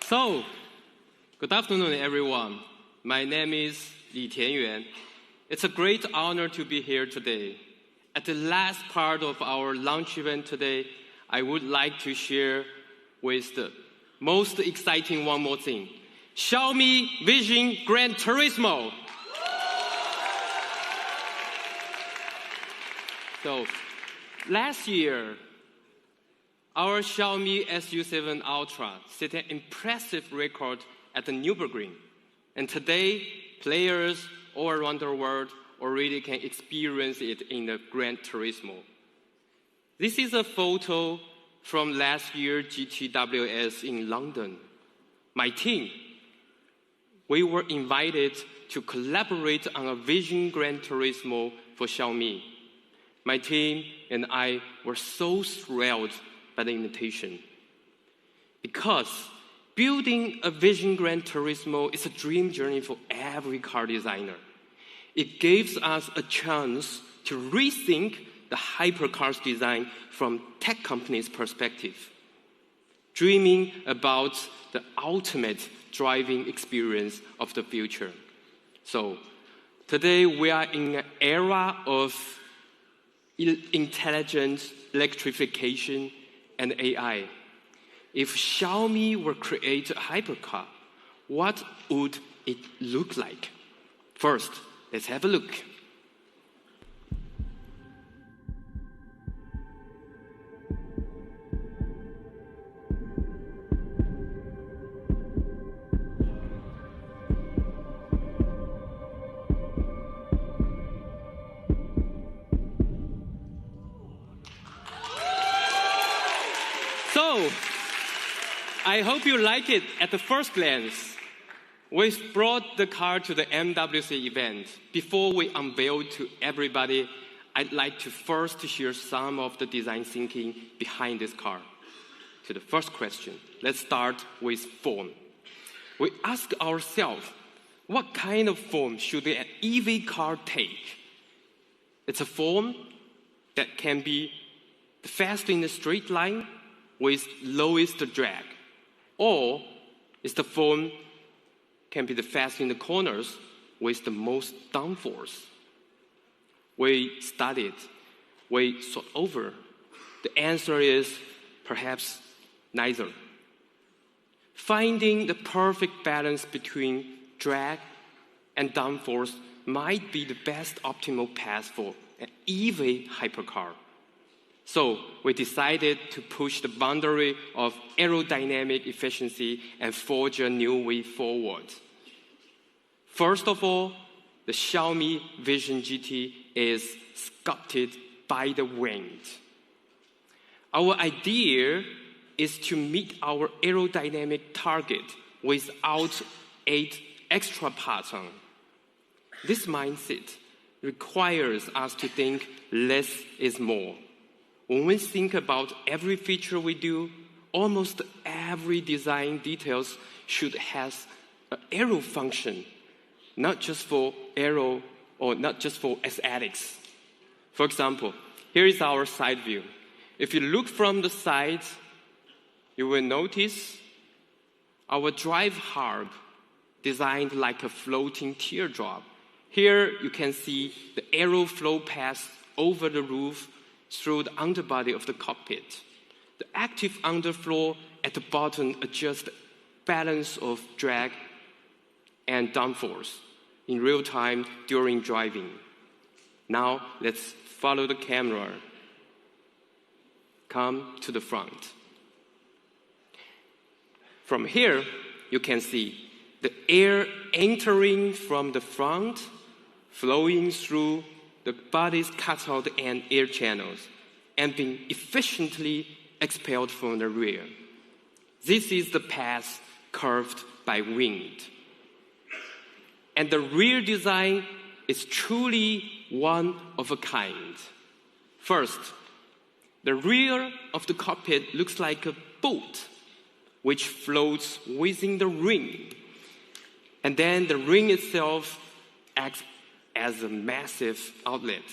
So, good afternoon, everyone. My name is Li Tianyuan. It's a great honor to be here today. At the last part of our launch event today, I would like to share with the most exciting one more thing. Xiaomi Vision Gran Turismo. So, last year, our Xiaomi SU7 Ultra set an impressive record at the Nürburgring. And today, players all around the world already can experience it in the Gran Turismo. This is a photo from last year's GTWS in London. My team, we were invited to collaborate on a Vision Gran Turismo for Xiaomi. My team and I were so thrilled by the invitation, because building a Vision Gran Turismo is a dream journey for every car designer. It gives us a chance to rethink the hypercar's design from tech companies' perspective, dreaming about the ultimate driving experience of the future. So today we are in an era of intelligent electrification and AI. If Xiaomi were to create a hypercar, what would it look like? First, let's have a look. So, I hope you like it at the first glance. We brought the car to the MWC event. Before we unveil to everybody, I'd like to first share some of the design thinking behind this car. To the first question, let's start with form. We ask ourselves, what kind of form should an EV car take? It's a form that can be fast in a straight line with lowest drag, or is the form can be the fast in the corners with the most downforce. We studied, we thought over. The answer is perhaps neither. Finding the perfect balance between drag and downforce might be the best optimal path for an EV hypercar. So we decided to push the boundary of aerodynamic efficiency and forge a new way forward. First of all, the Xiaomi Vision GT is sculpted by the wind. Our idea is to meet our aerodynamic target without 8 extra parts on. This mindset requires us to think less is more. When we think about every feature we do, almost every design details should have an aero function, not just for aero or not just for aesthetics. For example, here is our side view. If you look from the side, you will notice our drive hub designed like a floating teardrop. Here you can see the aero flow path over the roof through the underbody of the cockpit. The active underfloor at the bottom adjusts the balance of drag and downforce in real time during driving. Now let's follow the camera. Come to the front. From here, you can see the air entering from the front, flowing through the body's cutout and air channels, and being efficiently expelled from the rear. This is the path curved by wind. And the rear design is truly one of a kind. First, the rear of the cockpit looks like a boat which floats within the ring. And then the ring itself acts as a massive outlet.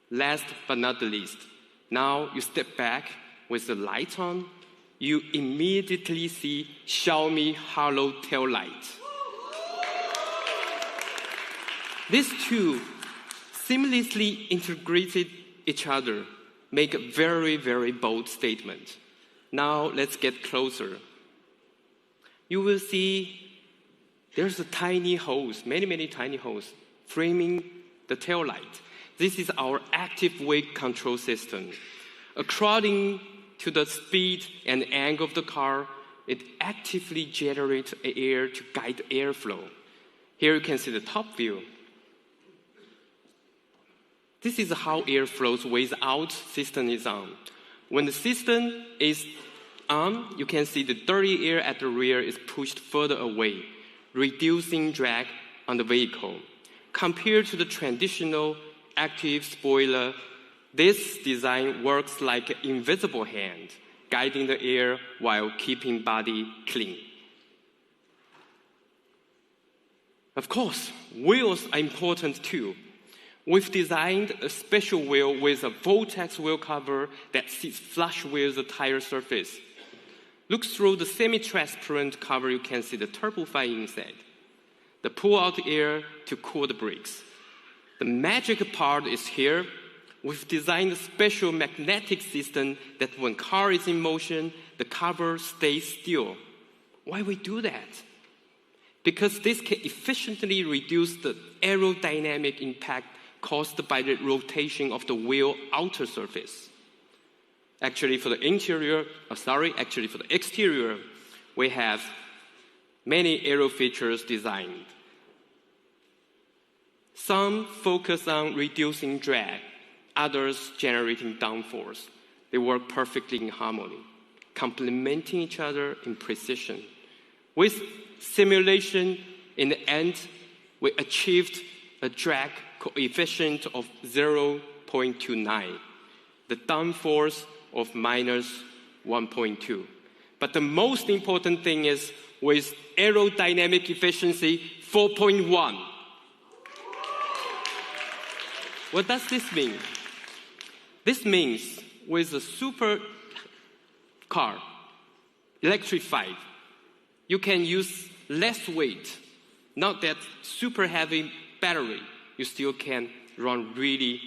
Last but not the least, now you step back with the light on, you immediately see Xiaomi Halo tail light. These two seamlessly integrated each other, make a very, very bold statement. Now let's get closer. You will see there's a tiny holes, many, many tiny holes, framing the tail light. This is our active weight control system. According to the speed and angle of the car, it actively generates air to guide airflow. Here you can see the top view. This is how air flows without system is on. When the system is on, you can see the dirty air at the rear is pushed further away, reducing drag on the vehicle. Compared to the traditional active spoiler, this design works like an invisible hand, guiding the air while keeping body clean. Of course, wheels are important too. We've designed a special wheel with a vortex wheel cover that sits flush with the tire surface. Look through the semi-transparent cover, you can see the turbo fan inside. The pull-out air to cool the brakes. The magic part is here. We've designed a special magnetic system that when car is in motion, the cover stays still. Why we do that? Because this can efficiently reduce the aerodynamic impact caused by the rotation of the wheel outer surface. Actually, for the exterior, we have many aero features designed. Some focus on reducing drag, others generating downforce. They work perfectly in harmony, complementing each other in precision. With simulation, in the end, we achieved a drag coefficient of 0.29, the downforce of minus 1.2. But the most important thing is with aerodynamic efficiency 4.1. What does this mean? This means with a super car, electrified, you can use less weight, not that super heavy battery. You still can run really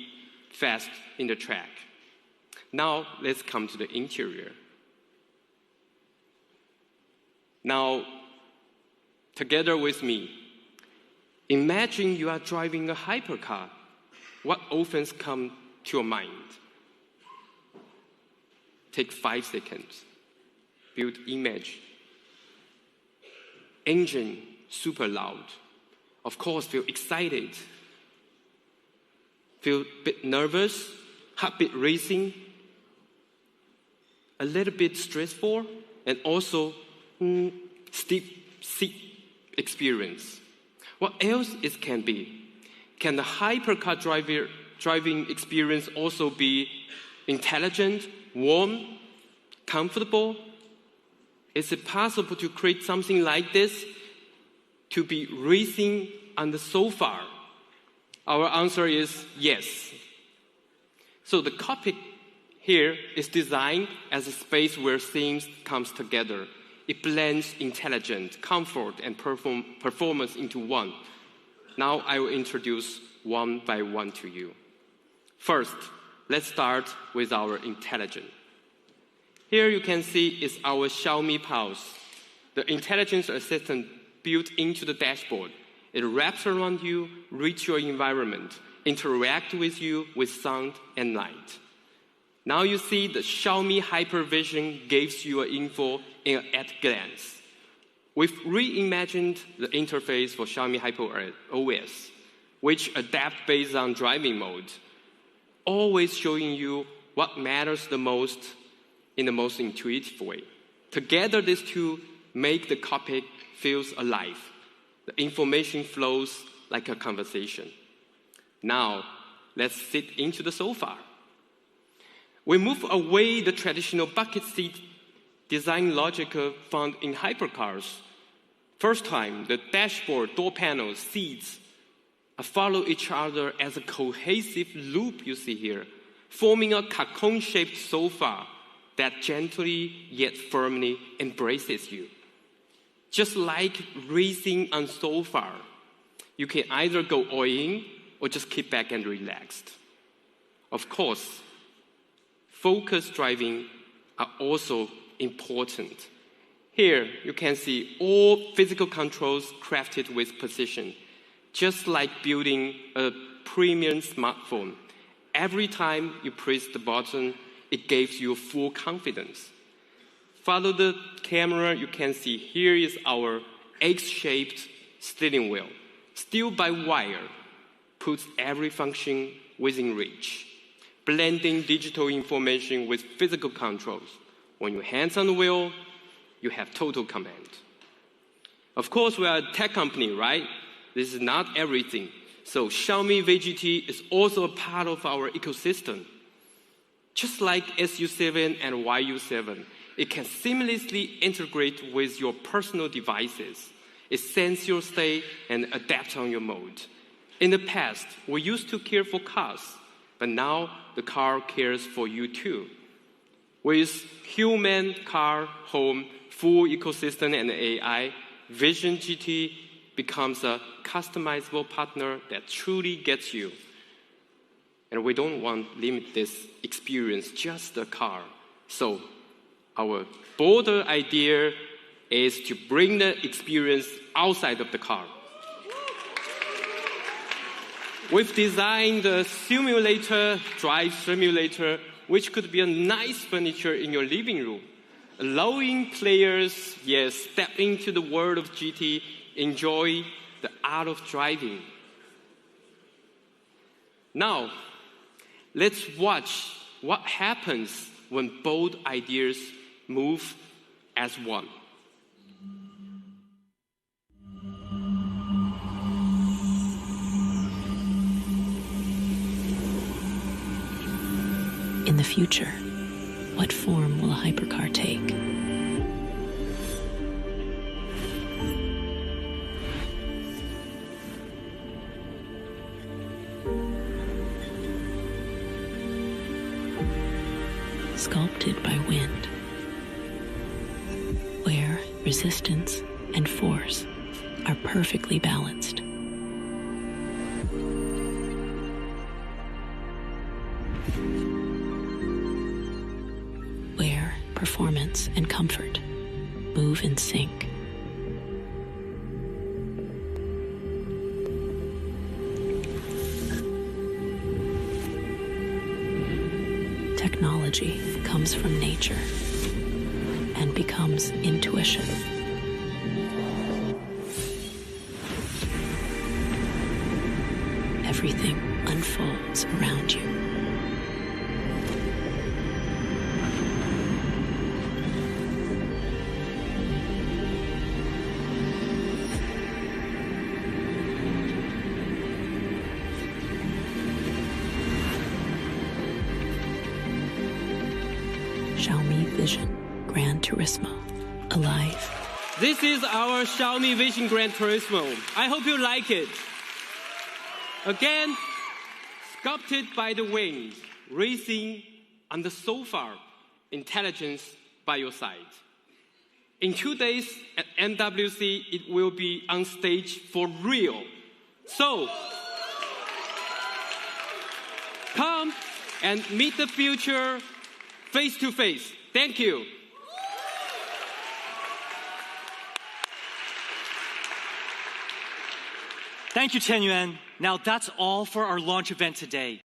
fast in the track. Now, let's come to the interior. Now, together with me, imagine you are driving a hypercar. What often comes to your mind? Take 5 seconds. Build image. Engine, super loud. Of course, feel excited. Feel a bit nervous, heartbeat racing, a little bit stressful, and also steep seat experience. What else it can be? Can the hypercar driving experience also be intelligent, warm, comfortable? Is it possible to create something like this to be racing on the sofa? Our answer is yes. So the cockpit here is designed as a space where things come together. It blends intelligence, comfort, and performance into one. Now I will introduce one by one to you. First, let's start with our intelligence. Here you can see is our Xiaomi Pulse, the intelligence assistant built into the dashboard. It wraps around you, reads your environment, interact with you with sound and light. Now you see the Xiaomi Hypervision gives you an info at a glance. We've reimagined the interface for Xiaomi HyperOS, which adapts based on driving mode, always showing you what matters the most in the most intuitive way. Together, these two make the cockpit feels alive. The information flows like a conversation. Now, let's sit into the sofa. We move away the traditional bucket seat design logic found in hypercars. First time, the dashboard, door panels, seats follow each other as a cohesive loop you see here, forming a cocoon-shaped sofa that gently yet firmly embraces you. Just like racing on sofa, you can either go all in or just kick back and relaxed. Of course, focused driving are also important. Here, you can see all physical controls crafted with precision, just like building a premium smartphone. Every time you press the button, it gives you full confidence. Follow the camera, you can see here is our X-shaped steering wheel, still by wire, puts every function within reach, blending digital information with physical controls. When your hands on the wheel, you have total command. Of course, we are a tech company, right? This is not everything. So Xiaomi VGT is also a part of our ecosystem. Just like SU7 and YU7, it can seamlessly integrate with your personal devices. It senses your state and adapts on your mode. In the past, we used to care for cars, but now the car cares for you too. With human, car, home, full ecosystem and AI, Vision GT becomes a customizable partner that truly gets you. And we don't want to limit this experience just a car. So our bolder idea is to bring the experience outside of the car. We've designed a simulator, drive simulator, which could be a nice furniture in your living room, allowing players, step into the world of GT, enjoy the art of driving. Now, let's watch what happens when bold ideas move as one. In the future, what form will a hypercar take? Sculpted by wind, where resistance and force are perfectly balanced. Where performance and comfort move in sync. Technology comes from nature and becomes intuition. Everything unfolds around you. Xiaomi Vision Gran Turismo, alive. This is our Xiaomi Vision Gran Turismo. I hope you like it. Again, sculpted by the wind, racing on the sofa, intelligence by your side. In 2 days at MWC, it will be on stage for real. So, come and meet the future face to face. Thank you. Thank you, Chen Yuan. Now that's all for our launch event today.